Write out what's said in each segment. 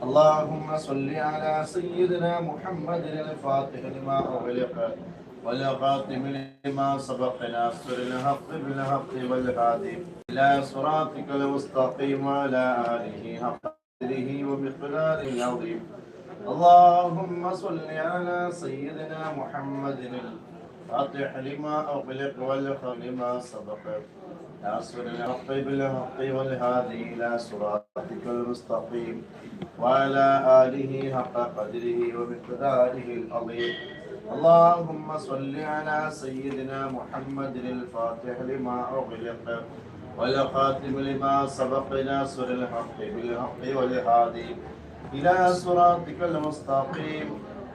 اللهم صل على سيدنا محمد الفاتح لما أغلق والخاتم لما سبق ناصر الحق بالحق والهادي إلى صراطك المستقيم وعلى آله حق قدره ومقداره العظيم. اللهم صل على سيدنا محمد الفاتح لما أغلق والخاتم لما سبق ناصر الحق بالحق والهادي إلى صراطك المستقيم وعلى آله حق قدره ومقداره العظيم. اللهم صل على سيدنا محمد الفاتح لما أغلق والخاتم لما سبق ناصر الحق بالحق والهادي إلى صراطك المستقيم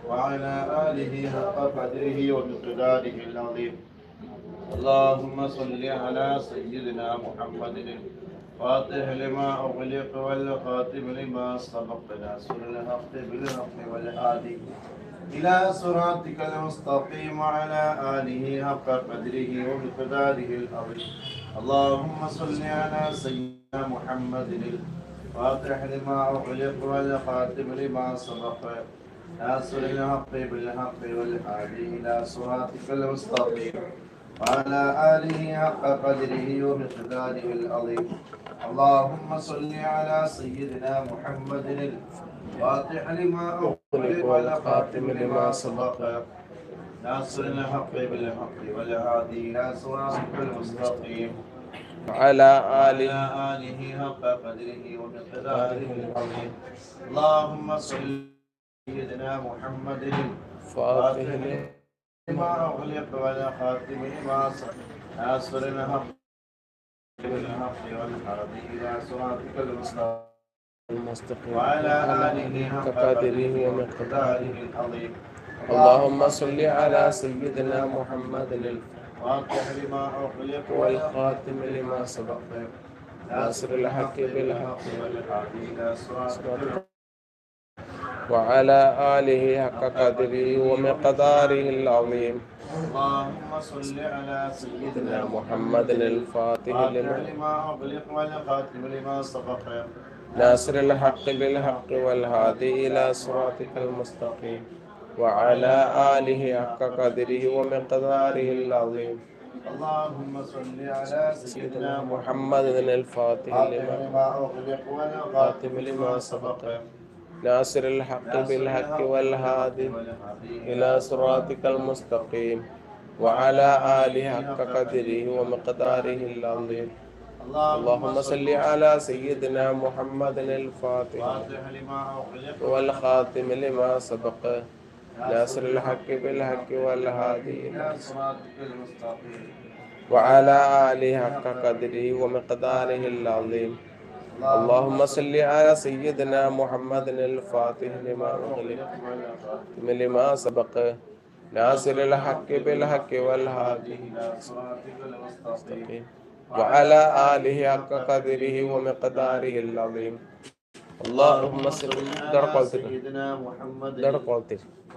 وعلى آله حق قدره ومقداره العظيم. اللهم صل على سيدنا محمد الفاتح لما أغلق والخاتم لما سبق ناصر الحق بالحق والهادي إلى صراطك المستقيم وعلى آله حق قدره ومقداره العظيم. اللهم صل على سيدنا محمد الفاتح لما أغلق والخاتم لما سبق ناصر الحق بالحق والهادي إلى صراطك المستقيم وعلى آله حق قدره ومقداره العظيم. اللهم صل على سيدنا محمد الفاتح لما أغلق والخاتم لما سبق ناصر الحق بالحق والهادي إلى صراطك المستقيم وعلى آله حق قدره ومقداره العظيم. اللهم صل على سيدنا محمد الفاتح لما أغلق والخاتم لما سبق ناصر الحق بالحق والهادي إلى صراطك المستقيم وعلى آله حق قدره ومقداره العظيم. اللهم صل على سيدنا محمد الفاتح لما أغلق والخاتم لما سبق ناصر الحق بالحق والهادي إلى صراطك وعلى آله حق قدره ومقداره العظيم. اللهم صل على سيدنا محمد الفاتح لما أغلق والخاتم لما سبق ناصر الحق بالحق والهادي إلى صراطك المستقيم وعلى آله حق قدره ومقداره العظيم. اللهم صل على سيدنا محمد الفاتح لما أغلق والخاتم لما سبق ناصر الحق بالحق والهادي إلى صراطك المستقيم وعلى آله حق قدره ومقداره العظيم. اللهم صل على سيدنا محمد الفاتح والخاتم لما سبق ناصر الحق بالحق والهادي إلى صراطك المستقيم وعلى آله حق قدره ومقداره العظيم. اللهم صل على سيدنا محمد الفاتح لما أغلق لما سبق ناصر الحق بالحق والهادي إلى صراطك المستقيم وعلى آله حق قدره ومقداره العظيم. اللهم صل على سيدنا محمد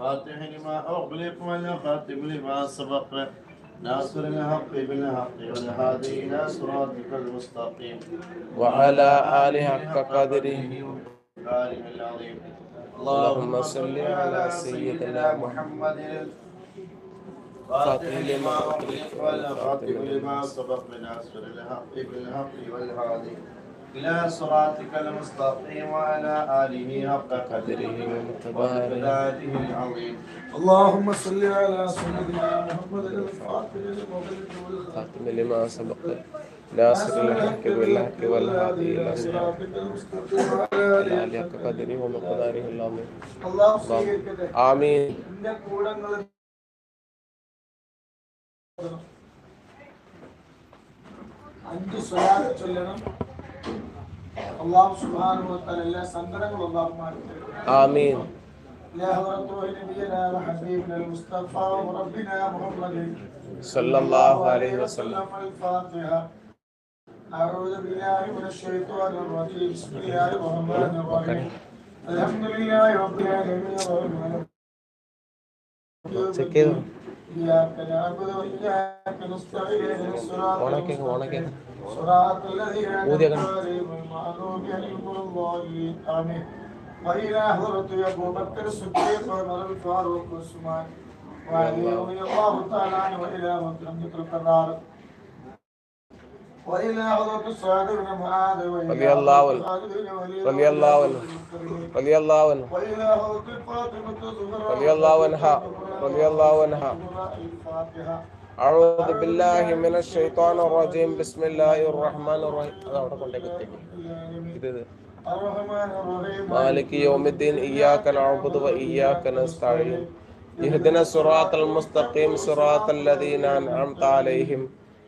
فاتح لما أغلق والخاتم لما سبق ناصر الحق بالحق والهادي إلى صراطك المستقيم وعلى آله حق قدره ومقداره العظيم. اللهم صل على سيدنا محمد فاتح لما أغلق والخاتم لما سبق ناصر الحق بالحق والهادي إلى صراطك المستقيم وعلى آله حق قدره ومقداره العظيم. اللهم صل على سيدنا محمد الفاتح الخاتم لما سبق ناصر الحق بالحق والهادي إلى صراطك المستقيم وعلى آله حق قدره ومقداره العظيم. آمين. അഞ്ച് സ്വലാത്ത് ചൊല്ലണം. അല്ലാഹു സുബ്ഹാനഹു വ തആല എല്ലാ സങ്കടങ്ങളും അല്ലാഹു മാറ്റി തരട്ടെ. ആമീൻ. യാ ഹദറത്ത് നബിയനാ വ ഹബീബനാ മുസ്തഫ വ റബ്ബിനാ മുഹമ്മദ് സല്ലല്ലാഹു അലൈഹി വസല്ലം. الفاتحة. أعوذ بالله من الشيطان الرجيم. بسم الله الرحمن الرحيم. الحمد لله رب العالمين الرحمن الرحيم. إياك نعبد وإياك نستعين. صراط الذين أنعمت عليهم غير المغضوب عليهم ولا الضالين. آمين. وإلى حضرة أبو بكر الصديق وعمر الفاروق وعثمان وعلي رضي الله تعالى عنه وإلى محمد القرار وإلى حضرة سعد بن معاذ رضي الله عنه رضي الله عنه رضي الله عنه وإلى حضرة فاطمة الزهراء رضي الله عنها رضي الله عنها. الفاتحة. أعوذ بالله من الشيطان الرجيم بسم الله الرحمن الرحيم. الرحمن الرحيم مالك يوم الدين إياك نعبد وإياك نستعين اهدنا الصراط المستقيم صراط الذين أنعمت عليهم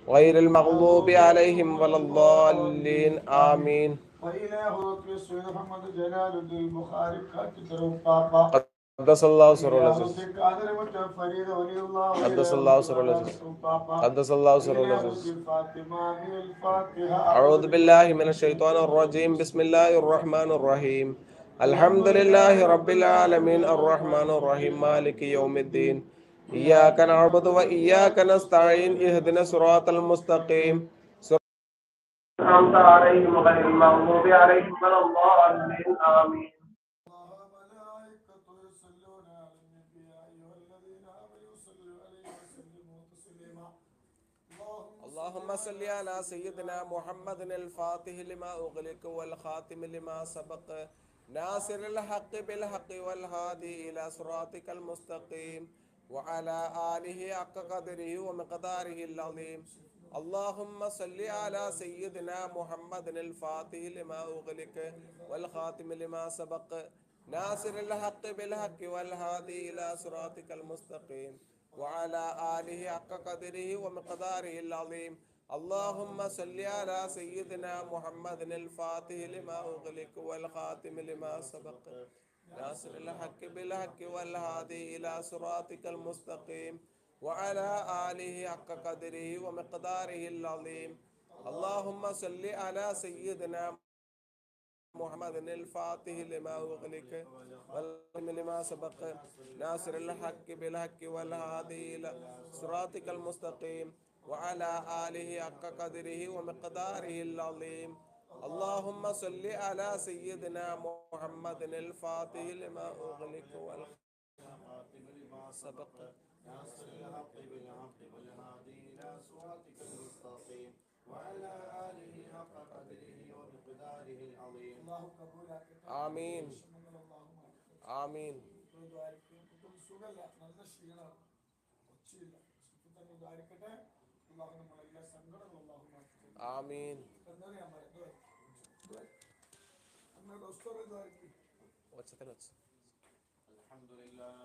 غير المغضوب عليهم ولا الضالين آمين. وإلى حضرة السيد محمد جلال الدين البخاري كاتب بابا قدس الله سره العزيز. قدس الله سره العزيز. قدس الله سره العزيز. أعوذ بالله من الشيطان الرجيم بسم الله الرحمن الرحيم الحمد لله رب العالمين الرحمن الرحيم مالك يوم الدين إياك نعبد وإياك نستعين اهدنا الصراط المستقيم أنعمت عليهم غير المغضوب عليهم ولا الضالين آمين. اللهم صل على سيدنا محمد الفاتح لما أغلق والخاتم لما سبق ناصر الحق بالحق والهادي إلى صراطك المستقيم وعلى آله حق قدره ومقداره العظيم. اللهم صل على سيدنا محمد الفاتح لما أغلق والخاتم لما سبق ناصر الحق بالحق والهادي إلى صراطك المستقيم وعلى آله حق قدره ومقداره العظيم. اللهم صل على سيدنا محمد الفاتح لما أغلق والخاتم لما سبق ناصر الحق بالحق والهادي إلى صراطك المستقيم وعلى آله حق قدره ومقداره العظيم. اللهم صل على سيدنا محمد الفاتح لما أغلق والخاتم لما سبق ناصر الحق بالحق والهادي إلى صراطك المستقيم وعلى آله حق قدره ومقداره العظيم. اللهم صل على سيدنا محمد الفاتح لما أغلق والخاتم لما سبق ناصر الحق بالحق والهادي إلى صراطك المستقيم وعلى آله حق قدره ومقداره العظيم. آمين آمين. آمين. الحمد لله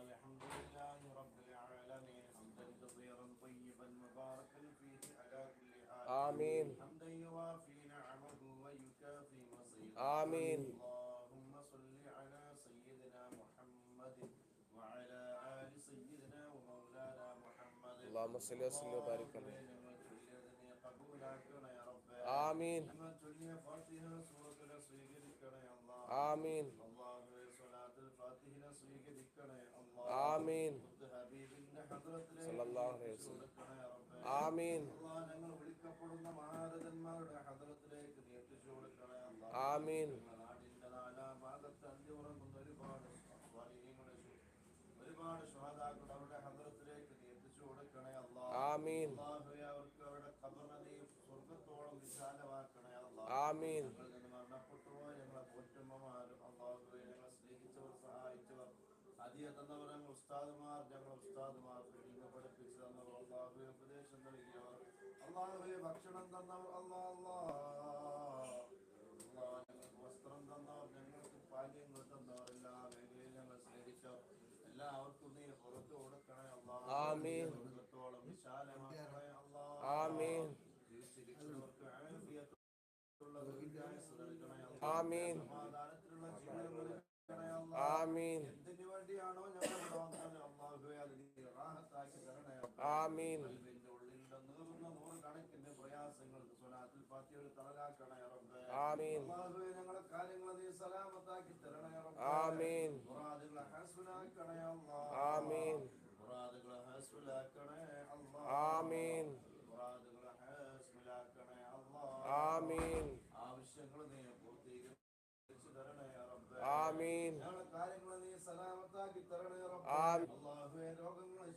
رب العالمين حمدا كثيرا طيبا مباركا فيه على كل حال. آمين. حمدا يوافي نعمه ويكافي مزيده. آمين. اللهم صل على سيدنا محمد وعلى آل سيدنا ومولانا محمد. اللهم صل وسلم وبارك عليه. آمين. آمين. آمين. صلى الله عليه وسلم. آمين. آمين. آمين. آمين. ഭക്ഷണം തന്നവർ വസ്ത്രം തന്നവർ ഞങ്ങൾക്ക് പാല്യങ്ങൾ തന്നവർ എല്ലാ മേഖലയിൽ ഞങ്ങൾ സ്നേഹിച്ചവർ എല്ലാവർക്കും നീ പുറത്തു കൊടുക്കണേ അല്ലാഹ്. ആമീൻ. സ്വർഗ്ഗത്തോളം വിശാലമാക്കണേ അല്ലാഹ്. ആമീൻ. ജീവിച്ചിരിക്കുന്നവർക്ക് ആഫിയത്തുള്ള ദീർഘായുസ്സ് നൽകണേ അല്ലാഹ്. ആമീൻ. സമാധാനത്തിലുള്ള ജീവിതം നൽകണേ അല്ലാഹ്. ആമീൻ. എന്തിനു വേണ്ടിയാണോ ഞങ്ങൾ വന്നത് അല്ലാഹുവേ അത് നീ റാഹത്താക്കി തരണേ അല്ലാഹ്. ആമീൻ. നൂറുകണക്കിന് പ്രയാസങ്ങൾക്ക് സ്വലാത്തുൽ ഫാത്തിഹയുടെ തണലാക്കണേ റബ്ബേ. ആമീൻ. അല്ലാഹുവേ ഞങ്ങളുടെ കാര്യങ്ങൾ നീ സലാമത്താക്കി തരണേ റബ്ബേ. ആമീൻ. മുറാദുകളെ ഹസ്ബലാക്കണേ അല്ലാഹ്. ആമീൻ. മുറാദുകളെ ഹസ്ബലാക്കണേ അല്ലാഹ്. ആമീൻ. മുറാദുകളെ ഹസ്ബലാക്കണേ അല്ലാഹ്. ആമീൻ. ആവശ്യങ്ങൾ നീ പൂർത്തീകരിച്ചു തരണേ റബ്ബേ. ആമീൻ ഞങ്ങളുടെ കാര്യങ്ങളെ നീ സലാമത്താക്കി തരണേ റബ്ബേ. അല്ലാഹുവേ രോഗങ്ങളെ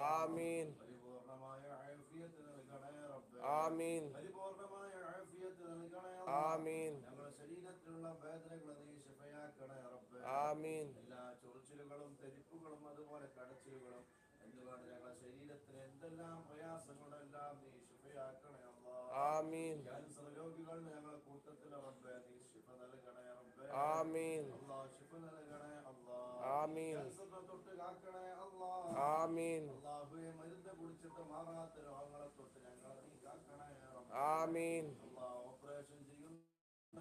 ആമീൻ പരിപൂർണമായ ആഫിയത്ത് നൽകണേ റബ്ബേ. ആമീൻ പരിപൂർണമായ ആഫിയത്ത് നൽകണേ ആമീൻ ഞങ്ങളുടെ ശരീരത്തിലുള്ള വേദനകളെ നീ ശിഫയാക്കണേ റബ്ബേ. ആമീൻ എല്ലാ ചൊറിച്ചിലുകളും തെരിപ്പുകളും അതുപോലെ കടച്ചിലുകളും എന്തുകൊണ്ട് ഞങ്ങളുടെ ശരീരത്തിന് എന്തെല്ലാം പ്രയാസങ്ങളെല്ലാം നീ ശിഫയാക്കണേ അല്ലാഹ്. ആമീൻ ക്യാൻസർ രോഗികൾ ഞങ്ങളുടെ കൂട്ടത്തിൽ റബ്ബേ നീ ശിഫ നൽകണേ റബ്ബേ. ആമീൻ അല്ലാഹ് ശിഫ നൽകണേ അല്ലാഹ്. ആമീൻ ക്യാൻസറിനെ തൊട്ട് കാക്കണേ അല്ലാഹ്. ആമീൻ അല്ലാഹുവേ മരുന്ന് കുടിച്ചിട്ട് മാറാത്ത രോഗങ്ങളെ തൊട്ട് ഞങ്ങളെ നീ കാക്കണേ റബ്ബേ. ആമീൻ അല്ലാഹ് ഓപ്പറേഷൻ ചെയ്യുന്ന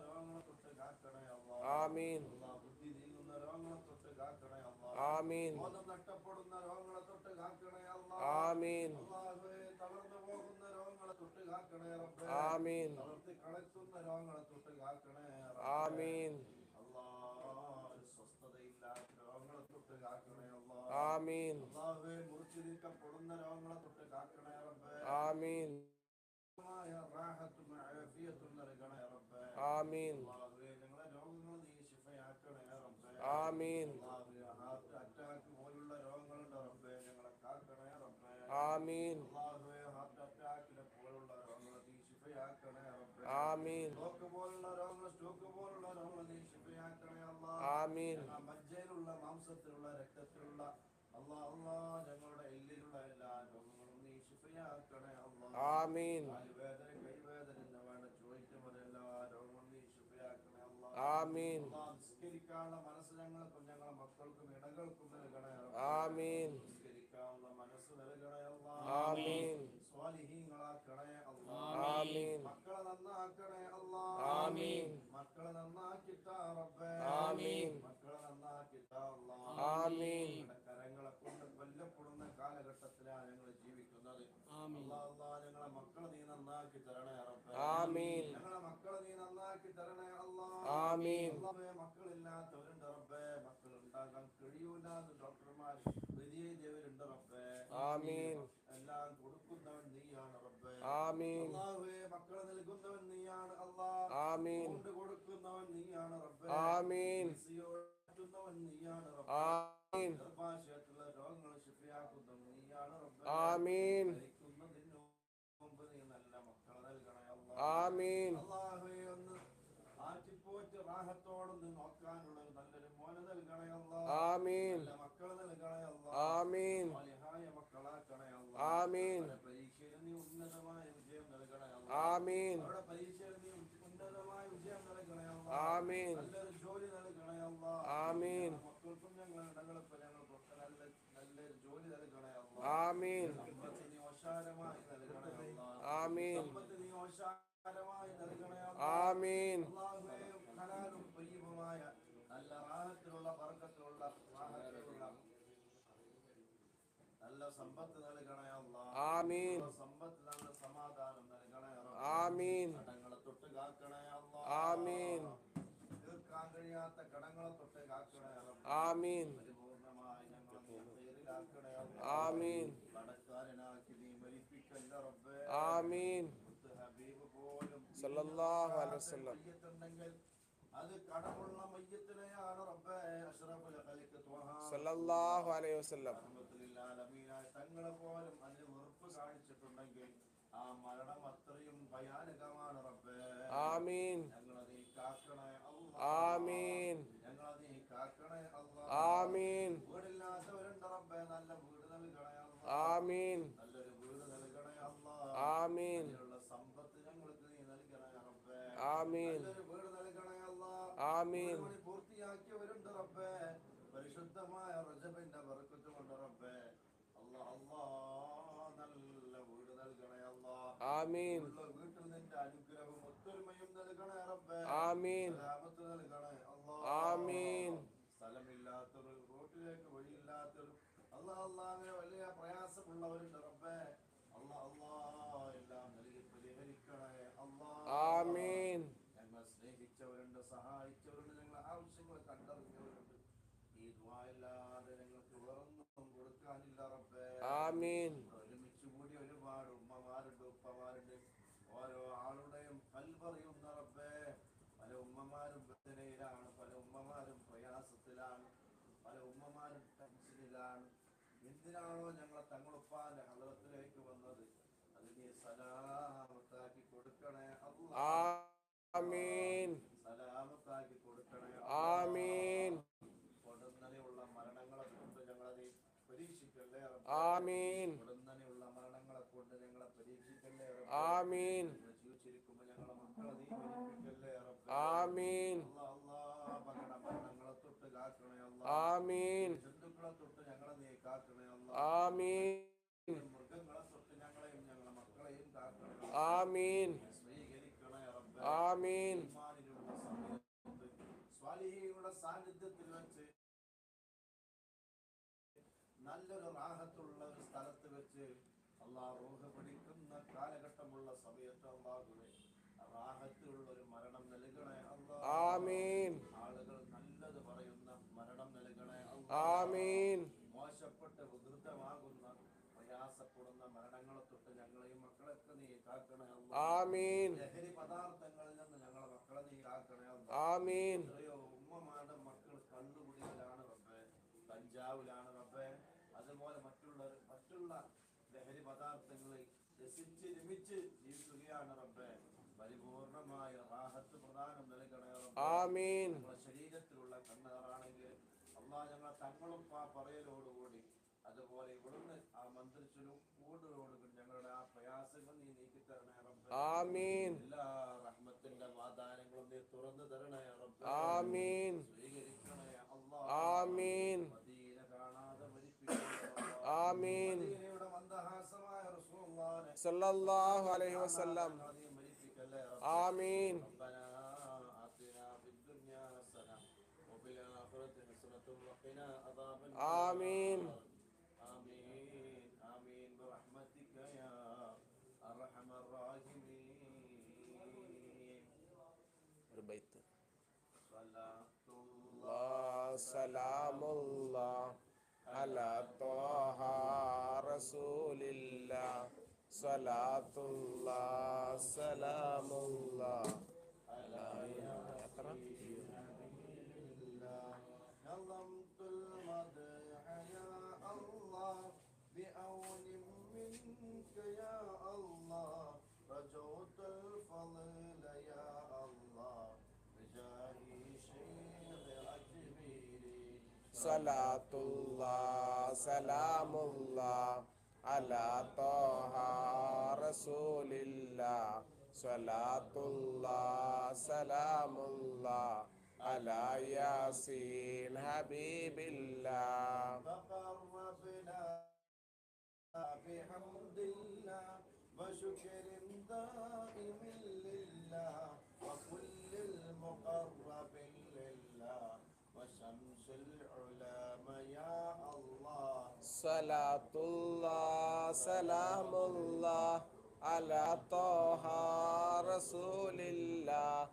രോഗങ്ങളെ തൊട്ട് കാക്കണേ അല്ലാഹ്. ആമീൻ അല്ലാഹ് ബുദ്ധി നീങ്ങുന്ന രോഗങ്ങളെ തൊട്ട് കാക്കണേ അല്ലാഹ്. ആമീൻ ബോധം നഷ്ടപ്പെടുന്ന രോഗങ്ങളെ തൊട്ട് കാക്കണേ അല്ലാഹ്. ആമീൻ അല്ലാഹുവേ തളർന്നു പോകുന്ന രോഗങ്ങളെ തൊട്ട് കാക്കണേ റബ്ബേ. ആമീൻ തളർത്തി കളയ്ക്കുന്ന രോഗങ്ങളെ തൊട്ട് കാക്കണേ റബ്ബേ. ആമീൻ അല്ലാഹ് സ്വസ്ഥതയില്ലാത്ത രോഗങ്ങളെ തൊട്ട് കാക്കണേ അല്ലാഹ്. ആമീൻ അല്ലാഹുവേ മുറിച്ചിരിക്കപ്പെടുന്ന രോഗങ്ങളെ തൊട്ട് കാക്കണേ റബ്ബേ. ആമീൻ റാഹത്തും ആഫിയത്തും നൽകണേ റബ്ബേ. ആമീൻ അല്ലാഹുവേ ഞങ്ങളെ രോഗങ്ങൾ നീ ശിഫയാക്കണേ റബ്ബേ. ആമീൻ അല്ലാഹുവേ ഹാർട്ട് അറ്റാക്ക് പോലുള്ള രോഗങ്ങളുണ്ട് റബ്ബേ ഞങ്ങളെ കാക്കണേ റബ്ബേ. ആമീൻ അല്ലാഹുവേ ഹാർട്ട് അറ്റാക്കിനെ പോലുള്ള രോഗങ്ങൾ നീ ശിഫയാക്കണേ റബ്ബേ. ആമീൻ സ്റ്റോക്ക് പോലുള്ള രോഗങ്ങൾ നീ ശിഫയാക്കണേ അല്ലാഹ്. ആമീൻ ഞങ്ങളുടെ മജ്ജയിലുള്ള മാംസത്തിലുള്ള രക്തത്തിലുള്ള അല്ലാഹ് ഞങ്ങളുടെ എല്ലിലുള്ള എല്ലാ രോഗങ്ങളും നീ ശിഫയാക്കണേ അല്ലാഹ്. ആമീൻ കാലുവേദന കൈവേദന എന്ന് വേണ്ട ചോദിക്കുമ്പോൾ എല്ലാ രോഗങ്ങളും നീ ശിഫയാക്കണേ അല്ലാഹ്. ആമീൻ അല്ലാഹ് നിസ്കരിക്കാനുള്ള മനസ്സ് ഞങ്ങൾക്കും ഞങ്ങളുടെ മക്കൾക്കും ഇണകൾക്കും നൽകണേ ആമീൻ നിസ്കരിക്കാനുള്ള മനസ്സ് നൽകണേ അല്ലാഹ്. ആമീൻ സ്വാലിഹീങ്ങളാക്കണേ അല്ലാഹ്. ആമീൻ മക്കളെ നന്നാക്കണേ അല്ലാഹ്. ആമീൻ മക്കളെ നന്നാക്കിത്താ റബ്ബേ. ആമീൻ മക്കളെ നന്നാക്കിത്താ അല്ലാഹ്. ആമീൻ ഞങ്ങളുടെ കരങ്ങളെ കൊണ്ട് കൊല്ലപ്പെടുന്ന കാലഘട്ടത്തിലാണ് ഞങ്ങൾ ജീവിക്കുന്നത്. അല്ലാഹ് ഞങ്ങളെ മക്കളെ നീ നന്നാക്കി തരണേ റബ്ബേ. ആമീൻ ഞങ്ങളെ മക്കളെ നീ നന്നാക്കി തരണേ അല്ലാഹ്. ആമീൻ അല്ലാഹുവേ മക്കളില്ലാത്തവരുണ്ട് റബ്ബേ. മക്കൾ ഉണ്ടാകാൻ കഴിയൂലാന്ന് ഡോക്ടർമാർ വിധിയെഴുതിയവരുണ്ട് റബ്ബേ. ആമീൻ എല്ലാം കൊടുക്കുന്നവൻ നീയാണ് റബ്ബേ. ആമീൻ അല്ലാഹുവേ മക്കളെ നൽകുന്നവൻ നീയാണ് അല്ലാഹ്. ആമീൻ കൊണ്ട് കൊടുക്കുന്നവൻ നീയാണ് റബ്ബേ. ആമീൻ ുന്നവൻ നീയാണ് റബ്ബേ. ആമീൻ ഗർഭാശയത്തിലുള്ള രോഗങ്ങൾ ശിഫയാക്കുന്നവൻ നീയാണ് റബ്ബേ. ആമീൻ മരിക്കുന്നതിന് മുമ്പ് നീ നല്ല മക്കളെ നൽകണേ അല്ലാഹ്. ആമീൻ അല്ലാഹുവേ ഒന്ന് ആറ്റിപ്പോറ്റ് റാഹത്തോടൊന്ന് നോക്കാനുള്ള ഒരു നല്ലൊരു മോനെ നൽകണേ അല്ലാഹ്. ആമീൻ നല്ല മക്കളെ നൽകണേ അല്ലാഹ്. ആമീൻ സ്വാലിഹായ മക്കളാക്കണേ അല്ലാഹ്. ആമീൻ അവരുടെ പരീക്ഷയിൽ നീ ഉന്നതമായ വിജയം നൽകണേ അല്ലാഹ്. ആമീൻ അവരുടെ പരീക്ഷയിൽ നീ ഉന്നതമായ വിജയം നൽകണേ അല്ലാഹ്. ആമീൻ നല്ലൊരു ജോലി നൽകണേ അല്ലാഹ്. ആമീൻ മക്കൾക്കും ഞങ്ങളുടെ ഇടങ്ങൾക്കും ഞങ്ങൾക്കൊക്കെ നല്ലൊരു ജോലി നൽകണേ അല്ലാഹ്. ആമീൻ സമ്പത്ത് നീ ഓശാരമായി നൽകണേ അല്ലാഹ്. ആമീൻ സമ്പത്ത് നീ ഓശാരമായി നൽകണേ അല്ലാഹ്. ആമീൻ അല്ലാഹുവേ ഹലാലും ത്വയ്യിബുമായ നല്ല റാഹത്തിലുള്ള ബർക്കത്തിലുള്ള റാഹത്തിലുള്ള നല്ല സമ്പത്ത് നൽകണേ അല്ലാഹ്. ആമീൻ സമ്പത്ത് നല്ല സമാധാനം നൽകണേ റബ്ബേ. ആമീൻ കടങ്ങളെ തൊട്ട് കാക്കണേ അല്ലാഹ്. ആമീൻ തീർക്കാൻ കഴിയാത്ത കടങ്ങളെ തൊട്ട് കാക്കണേ റബ്ബേ. ആമീൻ പരിപൂർണമായി ഞങ്ങളെ നീ ഖൈറിലാക്കണേ അല്ലാഹ്. ആമീൻ കടക്കാരനാക്കി നീ മരിപ്പിക്കല്ല റബ്ബേ. ആമീൻ ഹബീബ് പോലും സല്ലല്ലാഹു അലൈഹി വസല്ലം മയ്യത്തുണ്ടെങ്കിൽ അത് കടമുള്ള മയ്യത്തിനെയാണ് റബ്ബേ. അഷ്റഫുൽ ഖൽഖ് ത്വഹ സല്ലല്ലാഹു അലൈഹി വസല്ലം റഹ്മത്തുൽ ആലമീനായ തങ്ങളെ പോലും അതിന് വെറുപ്പ് കാണിച്ചിട്ടുണ്ടെങ്കിൽ ആ മരണം അത്രയും ഭയാനകമാണ് റബ്ബേ. ആമീൻ ഞങ്ങളെ നീ കാക്കണേ അല്ലാഹ്. ആമീൻ ഞങ്ങളെ നീ കാക്കണേ അല്ലാഹ്. ആമീൻ വീടില്ലാത്തവരുണ്ട് റബ്ബേ. നല്ല വീട് നൽകണേ അല്ലാഹ്. ആമീൻ നല്ലൊരു വീട് നൽകണേ അല്ലാഹ്. ആമീൻ അതിനുള്ള സമ്പത്ത് ഞങ്ങൾക്ക് നീ നൽകണേ റബ്ബേ. ആമീൻ നല്ലൊരു വീട് നൽകണേ അല്ലാഹ്. ആമീൻ വീട് പണി പൂർത്തിയാക്കിയവരുണ്ട് റബ്ബേ. പരിശുദ്ധമായ റജബിന്റെ ബർക്കത്ത് കൊണ്ട് റബ്ബേ. അല്ലാഹ് നല്ല വീട് നൽകണേ അല്ലാഹ്. ആമീൻ ഉള്ള വീട്ടിൽ നിന്റെ അനുഗ്രഹവും ഒത്തൊരുമയും നൽകണേ റബ്ബേ. ആമീൻ സലാമത്ത് നൽകണേ അല്ലാഹ്. ആമീൻ സ്ഥലമില്ലാത്തവർ റോട്ടിലേക്ക് വഴിയില്ലാത്തവർ അല്ലാഹ് അങ്ങനെ വലിയ പ്രയാസമുള്ളവരുണ്ട് റബ്ബേ. അല്ലാഹ് എല്ലാം നൽകി പരിഹരിക്കണേ അല്ലാഹ്. ആമീൻ ഞങ്ങളെ സ്നേഹിച്ചവരുണ്ട്, സഹായിച്ചവരുണ്ട്, ഞങ്ങളെ ആവശ്യങ്ങൾ കണ്ടറിഞ്ഞവരുണ്ട്. ഈ ദുആയില്ലാതെ ഞങ്ങൾക്ക് വേറൊന്നും കൊടുക്കാനില്ല റബ്ബേ. ആമീൻ ഒരുമിച്ച് കൂടി ഒരുപാട് ഉമ്മമാരുണ്ട്, ഉപ്പമാരുണ്ട്. ഓരോ ആളുടെയും കൽവറിയുന്ന റബ്ബേ. പല ഉമ്മമാരും എന്തിനാണോ ഞങ്ങളെ തങ്ങളുപ്പാന്റെ ഹളത്തിലേക്ക് വന്നത് അത് നീ സലാമത്താക്കി കൊടുക്കണേ അല്ലാഹ്. ആമീൻ സലാമത്താക്കി കൊടുക്കണേ ആമീൻ അല്ലാഹ്. കൊടുന്നനെയുള്ള മരണങ്ങളെ കൊണ്ട് ഞങ്ങളെ നീ പരീക്ഷിക്കല്ലേ റബ്ബേ. ആമീൻ കൊടുന്നനെയുള്ള മരണങ്ങളെ കൊണ്ട് ഞങ്ങളെ പരീക്ഷിക്കല്ലേ റബ്ബേ. ആമീൻ ഞങ്ങൾ ജീവിച്ചിരിക്കുമ്പോൾ ഞങ്ങളെ മക്കളെ നീ മരിപ്പിക്കല്ലേ റബ്ബേ. ആമീൻ മകളുടെ മരണങ്ങളെ തൊട്ട് കാക്കണേ അല്ലാ. ആമീൻ ജന്തുക്കളെ തൊട്ട് ഞങ്ങളെ നീ കാക്കണേ അല്ലാ. ആമീൻ മൃഗങ്ങളെ തൊട്ട് ഞങ്ങളെയും ഞങ്ങളെ മക്കളെയും കാക്കണേ. ആമീൻ സ്വീകരിക്കണേ റബ്ബേ. ആമീൻ ഈമാനിലുള്ള സമയത്ത് സ്വാലിഹീങ്ങളുടെ സാന്നിധ്യത്തിൽ വെച്ച് നല്ലൊരു റാഹത്തുള്ള ഒരു സ്ഥലത്ത് വെച്ച് അല്ലാഹ് റൂഹ് പിടിക്കുന്ന കാലഘട്ടമുള്ള സമയത്ത് അല്ലാഹുവേ റാഹത്തുള്ള ഒരു മരണം നൽകണേ അല്ലാഹ്. ആമീൻ ആളുകൾ നല്ലത് പറയുന്ന മരണം നൽകണേ അല്ലാഹ്. ആമീൻ മോശപ്പെട്ട് വികൃതമാകുന്ന പ്രയാസപ്പെടുന്ന മരണങ്ങളെ തൊട്ട് ഞങ്ങളെയും മക്കളൊക്കെ നീ കാക്കണേ അല്ലാഹ്. ആമീൻ ലഹരി പദാർത്ഥങ്ങളിൽ നിന്ന് ഞങ്ങളെ മക്കളെ നീ കാക്കണേ അല്ലാഹ്. ആമീൻ എത്രയോ ഉമ്മമാരുടെ മക്കൾ കള്ളുകുടിയിലാണ് റബ്ബേ, കഞ്ചാവിലാണ് റബ്ബേ, അതുപോലെ മറ്റുള്ള ലഹരി പദാർത്ഥങ്ങളിൽ രസിച്ച് രമിച്ച് ജീവിക്കുകയാണ് റബ്ബേ. പരിപൂർണമായ റാഹത്ത് പ്രദാനം നൽകണേ റബ്ബേ. ആമീൻ ഞങ്ങളുടെ ശരീരത്തിലുള്ള കണ്ണാറാണെങ്കിൽ അല്ലാഹ് ഞങ്ങളെ തങ്ങളും പറയലോടുകൂടി അതുപോലെ ഇവിടുന്ന് ആ മന്ത്രിച്ചലും കൂടുതലോടുകൂടി ഞങ്ങളുടെ ആ പ്രയാസങ്ങൾ നീ നീക്കി തരണേ റബ്ബേ. ആമീൻ എല്ലാ റഹ്മത്തിന്റെ വാതാനങ്ങളും നീ തുറന്നു തരണേ റബ്ബേ. ആമീൻ സ്വീകരിക്കണേ അല്ലാഹ്. ആമീൻ മദീന കാണാതെ മരിപ്പിക്കണേ അല്ലാഹ്. ആമീൻ മദീനയുടെ മന്ദഹാസമായ റസൂലുള്ളാഹിനെ സല്ലല്ലാഹു അലൈഹി വസല്ലം നീ മരിപ്പിക്കല്ലേ റബ്ബേ. ആമീൻ ربنا آتنا في الدنيا حسنة وفي الآخرة حسنة وقنا عذاب النار. آمين آمين آمين برحمتك يا أرحم الراحمين. ഒരു ബൈത്ത് صلاة സലാമുല്ലാഹ് അലാ ത്വാഹ റസൂലില്ലാഹ് സ്വലാത്തുല്ലാഹ് സലാമുല്ലാഹ് അലാ نظمت المدح يا الله بعون منك يا الله رجوت الفضل يا الله بجاه شيخ أجميري സ്വലാത്തുല്ലാഹ് സലാമുല്ലാഹ് അലാ ത്വാഹ റസൂലില്ലാഹ് സ്വലാത്തുല്ലാഹ് സലാമുല്ലാഹ് അലാ യാസീൻ ഹബീബില്ലാഹ് تقربنا بحمد الله وشكر دائم لله وكل المقرب لله وشمس العلام يا الله സ്വലാത്തുല്ലാഹ് സലാമുല്ലാഹ് അലാ ത്വാഹ റസൂലില്ലാഹ്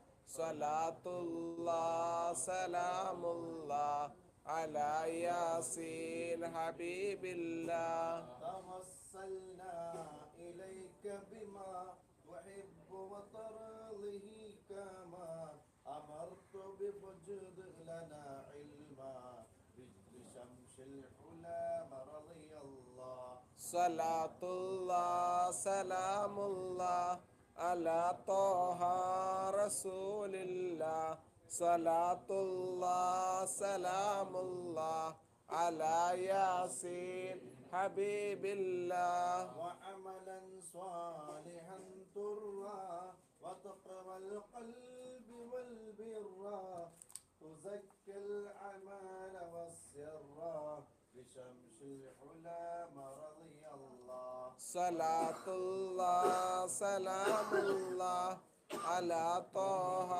സ്വലാത്തുല്ലാഹ് സലാമുല്ലാഹ് അലാ യാസീൻ ഹബീബില്ലാഹ് توصلنا إليك بما تحب وترضيه كما أمرت بفجد لنا علما بشمس الحلام رضي الله സ്വലാത്തുല്ലാഹ് സലാമുല്ലാഹ് അലാ ത്വാഹ റസൂലില്ലാഹ് സ്വലാത്തുല്ലാഹ് സലാമുല്ലാഹ് അലാ യാസീൻ ഹബീബില്ലാഹ് وعملا صالحا ترى وتقوى القلب والبرا تزكي الأعمال والسرا بشمس الحلام رضي الله സ്വലാത്തുല്ലാഹ് സലാമുല്ലാഹ് അലാ ത്വാഹ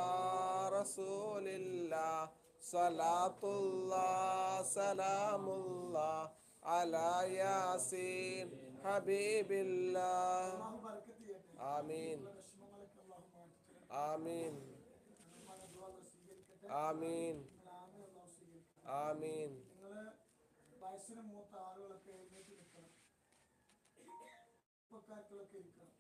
റസൂലില്ലാഹ് സ്വലാത്തുല്ലാഹ് സലാമുല്ലാഹ് അലാ യാസീൻ ഹബീബില്ലാഹ് അല്ലാഹു ബർക്കത്ത് ചെയ്യട്ടെ. ആമീൻ നിങ്ങളുടെ വിഷമങ്ങളൊക്കെ അല്ലാഹു മാറ്റി തരട്ടെ. ആമീൻ നിങ്ങളുടെ ദുആ സ്വീകരിക്കട്ടെ. ആമീൻ നിങ്ങളുടെ ആമീൻ അല്ലാഹു സ്വീകരിക്കട്ടെ. ആമീൻ നിങ്ങള് വയസ്സിന് മൂത്ത ആളുകളൊക്കെ എഴുന്നേറ്റ് നിൽക്കണം. ചെറുപ്പക്കാർക്കൊക്കെ ഇരിക്കണം.